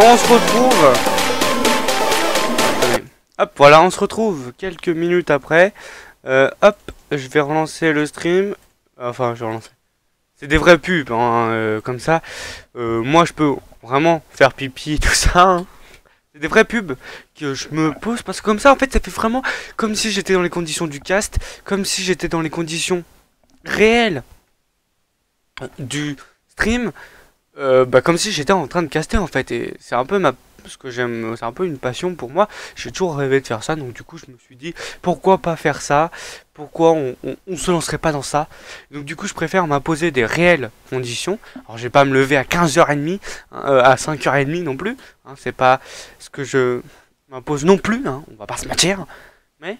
on se retrouve. Hop, voilà, on se retrouve quelques minutes après. Hop, je vais relancer le stream. Enfin, je vais relancer. C'est des vrais pubs, hein, comme ça. Moi, je peux vraiment faire pipi, tout ça. Hein. C'est des vrais pubs que je me pose parce que comme ça, en fait, ça fait vraiment comme si j'étais dans les conditions du cast, comme si j'étais dans les conditions réelles du stream. Comme si j'étais en train de caster en fait, et c'est un peu ce que j'aime, c'est un peu une passion pour moi. J'ai toujours rêvé de faire ça, donc du coup je me suis dit pourquoi pas faire ça, pourquoi on se lancerait pas dans ça. Donc du coup je préfère m'imposer des réelles conditions. Alors je vais pas me lever à 15h30, hein, à 5h30 non plus, hein, c'est pas ce que je m'impose non plus, hein, on va pas se mentir, mais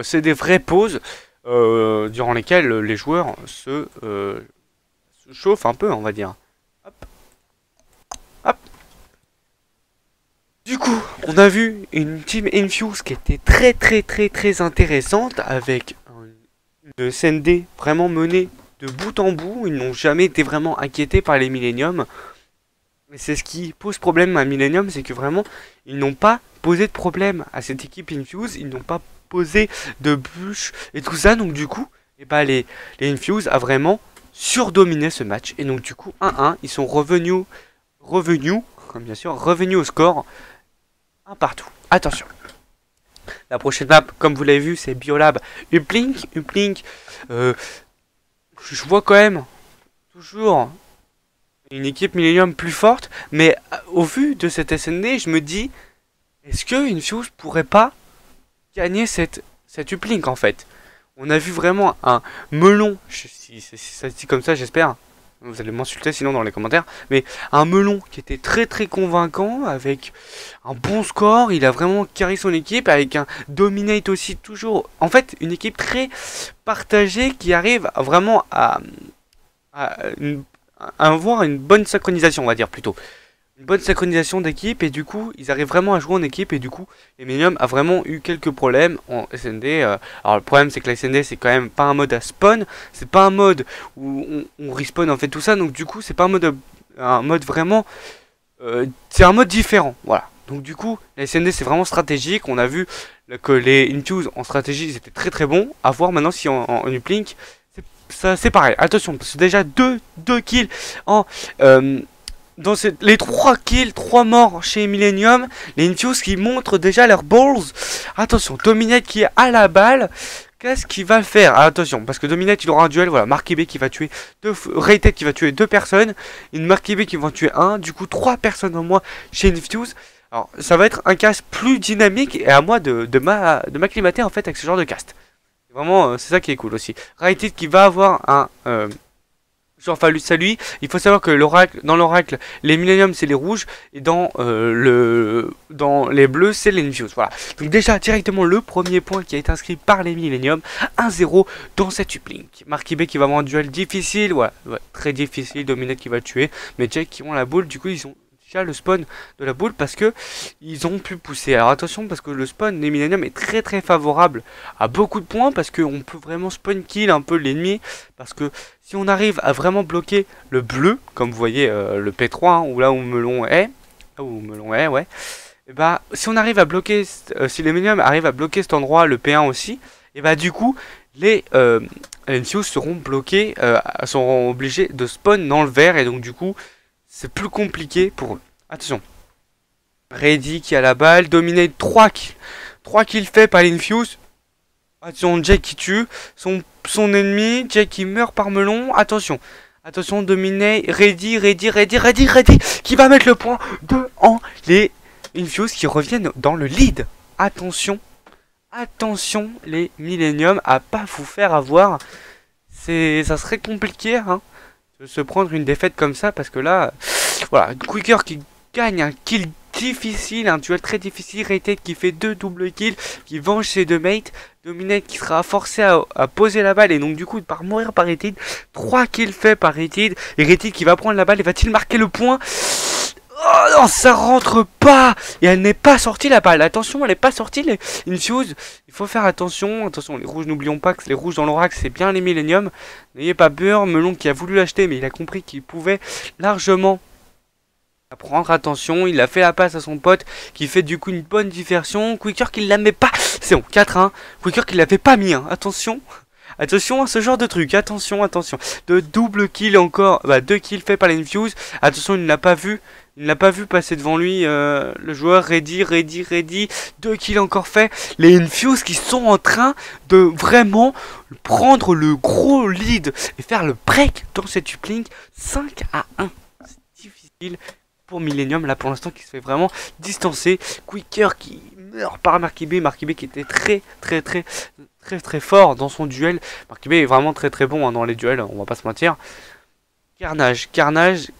c'est des vraies pauses durant lesquelles les joueurs se chauffent un peu, on va dire. Hop. Hop. Du coup, on a vu une team Infuse qui était très intéressante avec une SND vraiment menée de bout en bout. Ils n'ont jamais été vraiment inquiétés par les Millennium. Mais c'est ce qui pose problème à Millennium, c'est que vraiment, ils n'ont pas posé de problème à cette équipe Infuse. Ils n'ont pas posé de bûches et tout ça. Donc du coup, les Infuse a vraiment surdominé ce match. Et donc du coup, 1-1, ils sont revenus bien sûr, revenus au score. Un partout. Attention. La prochaine map, comme vous l'avez vu, c'est Biolab Uplink. Uplink, je vois quand même toujours une équipe Millennium plus forte. Mais au vu de cette SND, je me dis, est-ce que Infuse pourrait pas gagner cette Uplink en fait? On a vu vraiment un melon, si ça se dit comme ça, j'espère. Vous allez m'insulter sinon dans les commentaires. Mais un melon qui était très convaincant, avec un bon score. Il a vraiment carré son équipe, avec un dominate aussi toujours. En fait, une équipe très partagée qui arrive vraiment à avoir une bonne synchronisation, on va dire plutôt. Une bonne synchronisation d'équipe, et du coup ils arrivent vraiment à jouer en équipe, et du coup les Millennium a vraiment eu quelques problèmes en SND. Alors le problème c'est que la SND c'est quand même pas un mode à spawn, c'est pas un mode où on respawn en fait tout ça, donc du coup c'est pas un mode vraiment c'est un mode différent, voilà. Donc du coup la SND c'est vraiment stratégique. On a vu que les Infuse en stratégie ils étaient très bons. À voir maintenant si en Uplink c'est pareil. Attention, parce que déjà deux kills en dans les 3 kills, 3 morts chez Millennium. Les Infuse qui montrent déjà leurs balls. Attention, Dominate qui est à la balle. Qu'est-ce qu'il va faire? Attention, parce que Dominate il aura un duel. Voilà, Markib qui va tuer Rated qui va tuer 2 personnes. Une Markib qui va en tuer 1. Du coup, 3 personnes en moins chez Infuse. Alors, ça va être un cast plus dynamique. Et à moi de m'acclimater en fait avec ce genre de cast. Vraiment, c'est ça qui est cool aussi. Rated qui va avoir un genre fallu à lui. Il faut savoir que dans l'oracle, les Millennium c'est les rouges, et dans les bleus c'est les Infuse. Voilà. Donc déjà directement le premier point qui a été inscrit par les Millennium, 1-0 dans cette Uplink. Markib qui va avoir un duel difficile, voilà, ouais, très difficile. Dominate qui va le tuer, mais Jack qui ont la boule. Du coup ils ont déjà le spawn de la boule parce que ils ont pu pousser. Alors attention, parce que le spawn des Millennium est très favorable à beaucoup de points, parce qu'on peut vraiment spawn kill un peu l'ennemi, parce que si on arrive à vraiment bloquer le bleu, comme vous voyez le P3, hein, ou là où Melon est, ouais, et bah si on arrive à bloquer, si les Millennium arrivent à bloquer cet endroit, le P1 aussi, et bah du coup les Infuse seront bloqués, seront obligés de spawn dans le vert, et donc du coup c'est plus compliqué pour eux. Attention. Ready qui a la balle. Dominate 3 kills. 3 kills faits par l'Infuse. Attention, Jack qui tue son ennemi. Jack qui meurt par melon. Attention. Attention, Dominate. Ready. Qui va mettre le point devant les Infuse qui reviennent dans le lead. Attention. Attention, les Millennium, à pas vous faire avoir. Ça serait compliqué, hein, de se prendre une défaite comme ça, parce que là, voilà, Quicker qui gagne un kill difficile, un duel très difficile. Rated qui fait 2 double kills, qui venge ses 2 mates. Dominate qui sera forcé à poser la balle, et donc du coup par mourir par Rated. 3 kills faits par Rated, et Rated qui va prendre la balle, et va-t-il marquer le point? Oh non, ça rentre pas. Et elle n'est pas sortie la balle. Attention, elle n'est pas sortie les Infuse. Il faut faire attention. Attention, les rouges, n'oublions pas que les rouges dans l'oracle, c'est bien les Millennium. N'ayez pas peur. Melon qui a voulu l'acheter, mais il a compris qu'il pouvait largement à prendre attention, il a fait la passe à son pote qui fait du coup une bonne diversion. Quicker qui la met pas, c'est bon, 4-1. Quicker qui l'avait pas mis, hein. Attention, attention à ce genre de truc, attention, attention. De double kill encore, bah 2 kills faits par l'Infuse. Attention, il ne l'a pas vu. Il n'a pas vu passer devant lui le joueur ready. 2 kills encore faits. Les Infuse qui sont en train de vraiment prendre le gros lead et faire le break dans cette uplink. 5-1. C'est difficile pour Millennium là pour l'instant qui se fait vraiment distancer. Quicker qui meurt par Marky B qui était très fort dans son duel. Marky B est vraiment très bon hein, dans les duels, on va pas se mentir. Carnage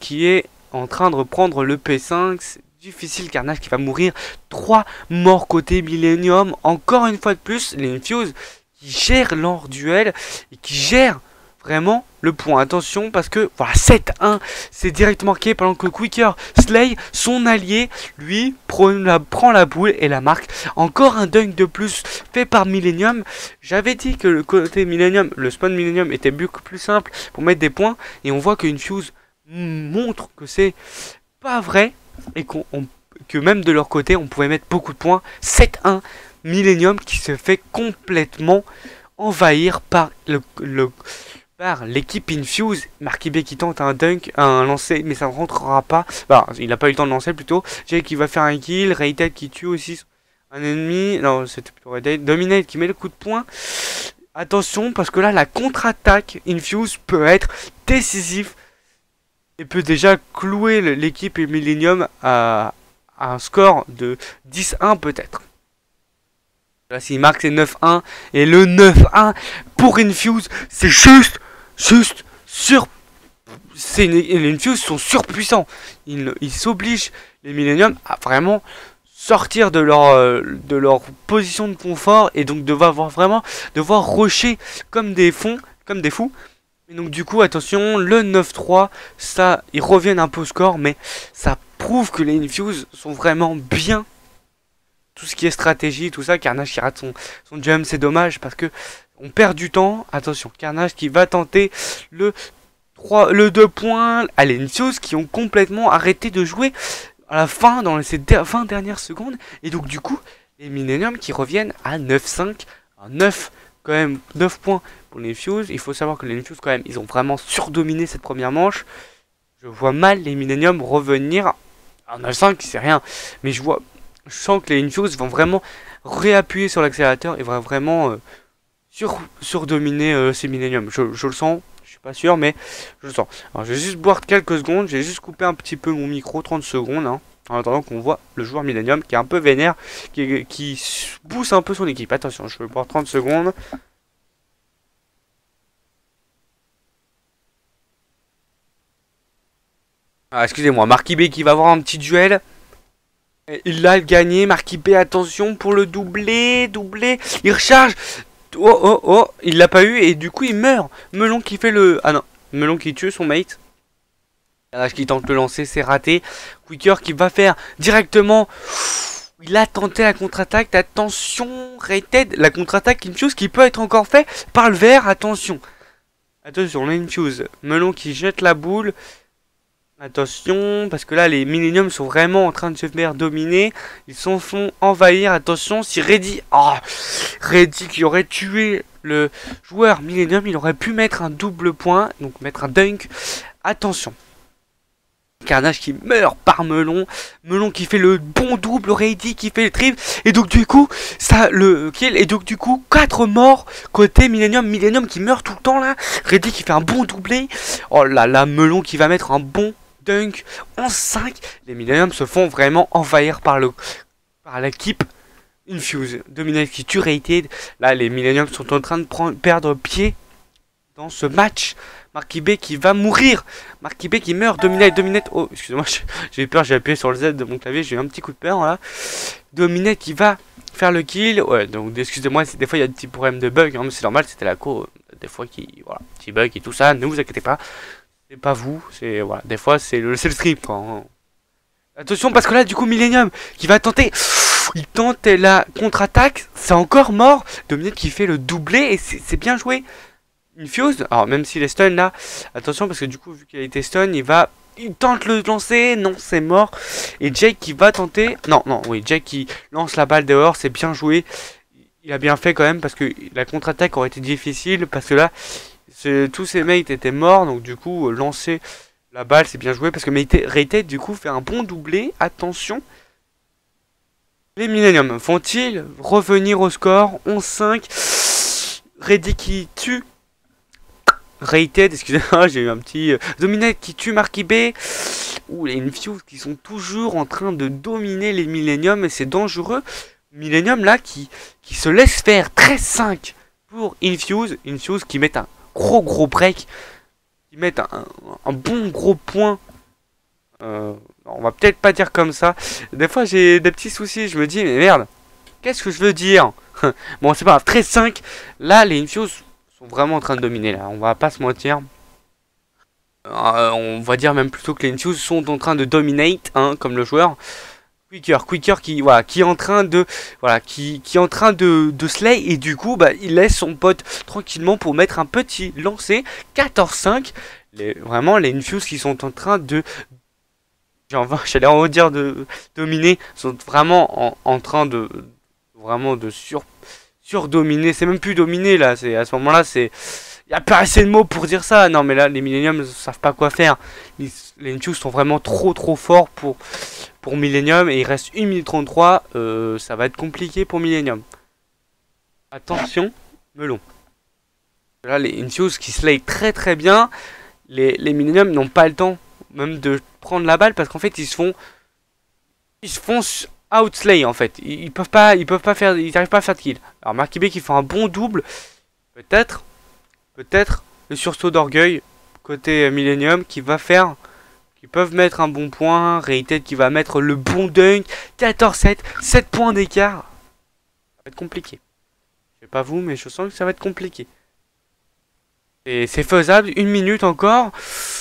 qui est en train de reprendre le P5, c'est difficile. Carnage qui va mourir. 3 morts côté Millennium, encore une fois de plus. Les Infuse qui gèrent leur duel et qui gèrent vraiment le point. Attention parce que voilà, 7-1, c'est directement marqué pendant que Quicker slay son allié, lui prend la boule et la marque. Encore un dunk de plus fait par Millennium. J'avais dit que le côté Millennium, le spawn Millennium était beaucoup plus simple pour mettre des points et on voit que Infuse montre que c'est pas vrai et que même de leur côté on pouvait mettre beaucoup de points. 7-1, Millennium qui se fait complètement envahir par l'équipe Infuse. Marky B qui tente un dunk, un lancer, mais ça ne rentrera pas. Bah, il n'a pas eu le temps de lancer plutôt. Jay qui va faire un kill. Rated qui tue aussi un ennemi. Non, c'était plutôt Rated. Dominate qui met le coup de poing. Attention, parce que là, la contre-attaque Infuse peut être décisif et peut déjà clouer l'équipe Millennium à un score de 10-1 peut-être. Là, s'il marque, c'est 9-1. Et le 9-1 pour Infuse, c'est juste les Infuse sont surpuissants. Ils s'obligent, les Millennium, à vraiment sortir de leur position de confort. Et donc devoir rusher comme des fous. Et donc du coup, attention, le 9-3, ça, ils reviennent un peu au score. Mais ça prouve que les Infuse sont vraiment bien. Tout ce qui est stratégie, tout ça. Carnage qui rate son jump, c'est dommage parce que on perd du temps. Attention, Carnage qui va tenter le 2 points. Allez, Infuse qui ont complètement arrêté de jouer à la fin, dans ces 20 dernières secondes. Et donc du coup, les Millennium qui reviennent à 9-5. À 9, quand même, 9 points pour les Infuse. Il faut savoir que les Infuse, quand même, ils ont vraiment surdominé cette première manche. Je vois mal les Millennium revenir. À 9-5, c'est rien. Mais je sens que les Infuse vont vraiment réappuyer sur l'accélérateur et vont vraiment surdominer ces Millennium. Je le sens, je suis pas sûr, mais je le sens. Alors je vais juste boire quelques secondes, j'ai juste coupé un petit peu mon micro, 30 secondes, hein, en attendant qu'on voit le joueur Millennium qui est un peu vénère, qui pousse un peu son équipe. Attention, je vais boire 30 secondes. Ah, excusez-moi, Marky B qui va avoir un petit duel. Il a gagné, Marky B, attention pour le doubler, il recharge. Oh, il l'a pas eu et du coup il meurt. Melon qui fait le... Ah non, Melon qui tue son mate. Carnage qui tente de lancer, c'est raté. Quicker qui va faire directement... Il a tenté la contre-attaque, attention, Rated, la contre-attaque Infuse qui peut être encore fait par le vert, attention. Attention, l'Infuse, Melon qui jette la boule. Attention, parce que là, les Millennium sont vraiment en train de se faire dominer. Ils s'en font envahir. Attention, si Reddy... Oh, Reddy qui aurait tué le joueur Millennium, il aurait pu mettre un double point. Donc, mettre un dunk. Attention. Carnage qui meurt par Melon. Melon qui fait le bon double. Reddy qui fait le triple. Et donc, du coup, ça, le kill. Et donc, du coup, 4 morts côté Millennium. Millennium qui meurt tout le temps, là. Reddy qui fait un bon doublé. Oh là là, Melon qui va mettre un bon dunk en 5. Les Millennium se font vraiment envahir par l'équipe Infuse. Dominate qui tue Rated. Là, les Millennium sont en train de perdre pied dans ce match. Marky B qui va mourir. Marky B qui meurt. Dominate. Oh, excusez-moi, j'ai eu peur, j'ai appuyé sur le Z de mon clavier, j'ai eu un petit coup de peur là. Dominate qui va faire le kill. Ouais, donc excusez-moi, des fois il y a des petits problèmes de bug, hein, mais c'est normal, c'était la co. Des fois voilà, petit bug et tout ça, ne vous inquiétez pas. C'est pas vous, c'est voilà, des fois c'est le stream quoi. Hein. Attention parce que là du coup Millennium qui va tenter, il tente la contre-attaque, c'est encore mort. Dominate qui fait le doublé et c'est bien joué. Infuse, alors même s'il est stun là, attention parce que du coup vu qu'il a été stun, il va il tente le lancer, non, c'est mort. Et Jake qui va tenter, non, non, oui, Jake qui lance la balle dehors, c'est bien joué. Il a bien fait quand même parce que la contre-attaque aurait été difficile parce que là, tous ses mates étaient morts, donc du coup, lancer la balle, c'est bien joué parce que Rated du coup fait un bon doublé. Attention. Les Millennium vont-ils revenir au score? 11-5. Reddy qui tue Rated, excusez-moi, j'ai eu un petit Dominate qui tue Marky B. Ouh, les Infuse qui sont toujours en train de dominer les Millennium et c'est dangereux. Millennium là qui se laisse faire 13-5 pour Infuse. Infuse qui met un gros break, qui met un bon gros point. On va peut-être pas dire comme ça. Des fois j'ai des petits soucis, je me dis mais merde, qu'est-ce que je veux dire? Bon c'est pas grave, 13-5. Là les Infuse sont vraiment en train de dominer là, on va pas se mentir. On va dire même plutôt que les Infuse sont en train de dominate, hein, comme le joueur. Quicker qui voilà, qui est en train de voilà, qui est en train de slay et du coup bah il laisse son pote tranquillement pour mettre un petit lancer 14-5. Vraiment les Infuse qui sont en train de j'allais en dire de dominer, sont vraiment en train de vraiment de surdominer, c'est même plus dominer là, c'est à ce moment-là, c'est il n'y a pas assez de mots pour dire ça. Non mais là les Millennium ne savent pas quoi faire. Les Infuse sont vraiment trop forts pour Millennium et il reste 1 minute 33, ça va être compliqué pour Millennium. Attention, melon. Là les Infuse qui slay très bien. Les Millennium n'ont pas le temps même de prendre la balle parce qu'en fait ils se font outslay en fait. Ils peuvent pas faire, ils n'arrivent pas à faire de kill. Alors Marky B qui fait un bon double, peut-être le sursaut d'orgueil côté Millennium qui va faire, qui peuvent mettre un bon point. Rated qui va mettre le bon dunk. 14-7, 7 points d'écart. Ça va être compliqué. Je sais pas vous, mais je sens que ça va être compliqué. Et c'est faisable, 1 minute encore.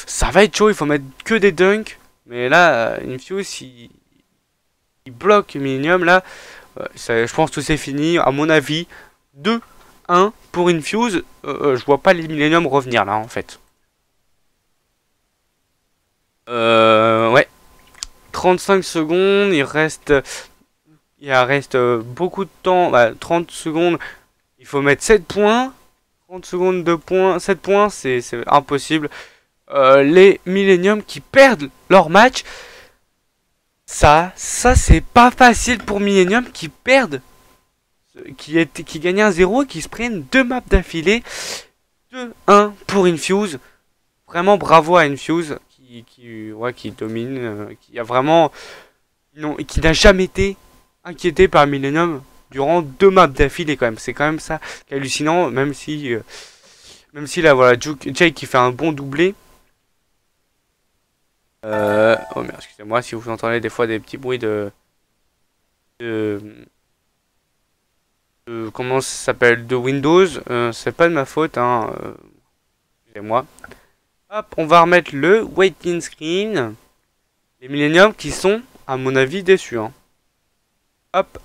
Ça va être chaud, il faut mettre que des dunks. Mais là, Infuse, il bloque Millennium. Là, je pense que c'est fini. À mon avis, 2-1 pour Infuse. Je vois pas les Millennium revenir là, en fait. Ouais. 35 secondes, il reste beaucoup de temps, 30 secondes, il faut mettre 7 points, 30 secondes de points, 7 points, c'est impossible. Les Millennium qui perdent leur match, ça c'est pas facile pour Millennium qui perdent, qui gagnent 1-0 et qui se prennent 2 maps d'affilée. 2-1 pour Infuse, vraiment bravo à Infuse. Qui domine, qui a vraiment qui n'a jamais été inquiété par Millennium durant 2 maps d'affilée quand même. C'est quand même ça qui est hallucinant, même si là voilà Jake qui fait un bon doublé. Oh merde, excusez-moi si vous entendez des fois des petits bruits de comment ça s'appelle, de Windows, c'est pas de ma faute, hein, excusez-moi. Hop, on va remettre le waiting screen. Les Millennium qui sont, à mon avis, déçus. Hein. Hop.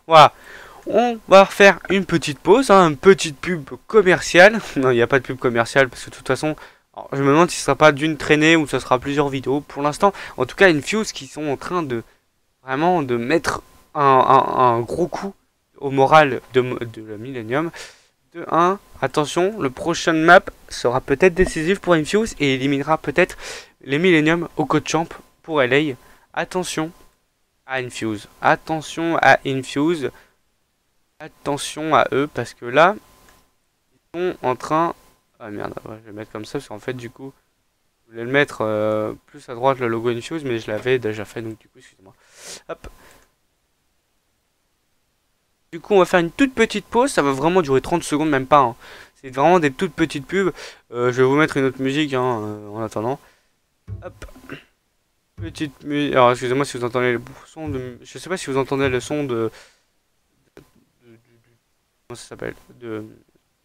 Voilà. On va refaire une petite pause, hein, une petite pub commerciale. Non, il n'y a pas de pub commerciale parce que de toute façon, alors, je me demande si ce sera pas d'une traînée ou ce sera plusieurs vidéos. Pour l'instant, en tout cas, Infuse qui sont en train de vraiment de mettre un gros coup au moral de la Millennium. 2-1, attention, le prochain map sera peut-être décisif pour Infuse et éliminera peut-être les Millennium au code champ pour LA. Attention à Infuse, attention à eux parce que là, ils sont en train... Ah merde, je vais le mettre comme ça parce qu'en fait du coup, je voulais le mettre plus à droite le logo Infuse mais je l'avais déjà fait donc du coup, excusez-moi. Hop. Du coup on va faire une toute petite pause, ça va vraiment durer 30 secondes, même pas. Hein. C'est vraiment des toutes petites pubs. Je vais vous mettre une autre musique hein, en attendant. Hop. Petite musique. Alors excusez-moi si vous entendez le son de... Je sais pas si vous entendez le son de... Comment ça s'appelle, de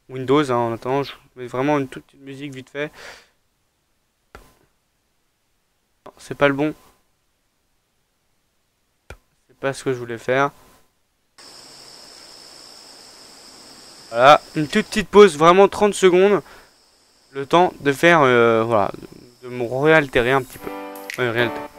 Windows. Hein, en attendant, je mets vraiment une toute petite musique vite fait. C'est pas le bon. C'est pas ce que je voulais faire. Voilà, une toute petite pause, vraiment 30 secondes. Le temps de faire, voilà, de m'ont réaltéré un petit peu. Réaltéré.